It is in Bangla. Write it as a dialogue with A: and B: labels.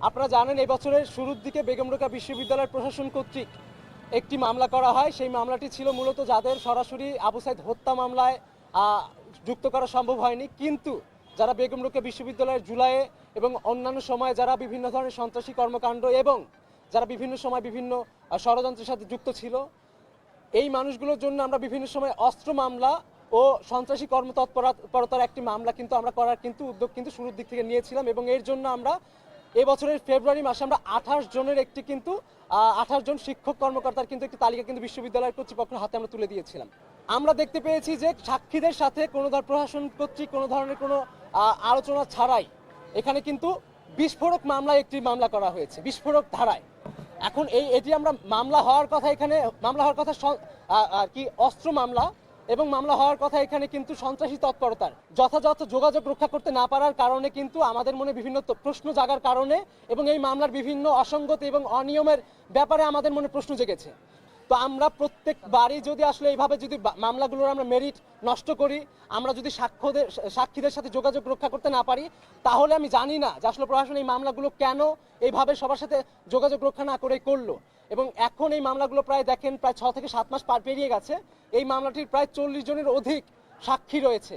A: আপনারা জানেন এই বছরের শুরুর দিকে বেগম রোকেয়া বিশ্ববিদ্যালয়ের প্রশাসন কর্তৃক একটি মামলা করা হয়। সেই মামলাটি ছিল মূলত যাদের সরাসরি আবু সাইদ হত্যা মামলায় যুক্ত করা সম্ভব হয়নি, কিন্তু যারা বেগম রোকেয়া বিশ্ববিদ্যালয়ের জুলাইয়ে এবং অন্যান্য সময়ে যারা বিভিন্ন ধরনের সন্ত্রাসী কর্মকাণ্ড এবং যারা বিভিন্ন সময় বিভিন্ন ষড়যন্ত্রের সাথে যুক্ত ছিল, এই মানুষগুলোর জন্য আমরা বিভিন্ন সময় অস্ত্র মামলা ও সন্ত্রাসী কর্মতৎপরতার একটি মামলা কিন্তু আমরা করার উদ্যোগ শুরুর দিক থেকে নিয়েছিলাম। এবং এর জন্য আমরা এবছরের ফেব্রুয়ারি মাসে আমরা 28 জনের একটি 28 জন শিক্ষক কর্মকর্তার একটি তালিকা বিশ্ববিদ্যালয় কর্তৃপক্ষের হাতে আমরা তুলে দিয়েছিলাম। আমরা দেখতে পেয়েছি যে সাক্ষীদের সাথে কোনো প্রশাসন কর্তৃক কোনো ধরনের কোনো আলোচনা ছাড়াই এখানে বিস্ফোরক মামলায় একটি মামলা করা হয়েছে, বিস্ফোরক ধারায়। এখন এটি আমরা মামলা হওয়ার কথা, এখানে মামলা হওয়ার কথা আর কি অস্ত্র মামলা, এবং মামলা হওয়ার কথা এখানে সন্ত্রাসী তৎপরতার যথাযথ যোগাযোগ রক্ষা করতে না পারার কারণে আমাদের মনে বিভিন্ন প্রশ্ন জাগার কারণে এবং এই মামলার বিভিন্ন অসঙ্গতি এবং অনিয়মের ব্যাপারে আমাদের মনে প্রশ্ন জেগেছে। তো আমরা প্রত্যেকবারই যদি আসলে এইভাবে যদি মামলাগুলোর আমরা মেরিট নষ্ট করি, আমরা যদি সাক্ষীদের সাথে যোগাযোগ রক্ষা করতে না পারি, তাহলে আমি জানি না যে আসলে প্রশাসন এই মামলাগুলো কেন এইভাবে সবার সাথে যোগাযোগ রক্ষা না করে করলো। এবং এখন এই মামলাগুলো প্রায় 6 থেকে 7 মাস পেরিয়ে গেছে। এই মামলাটির প্রায় 40 জনের অধিক সাক্ষী রয়েছে।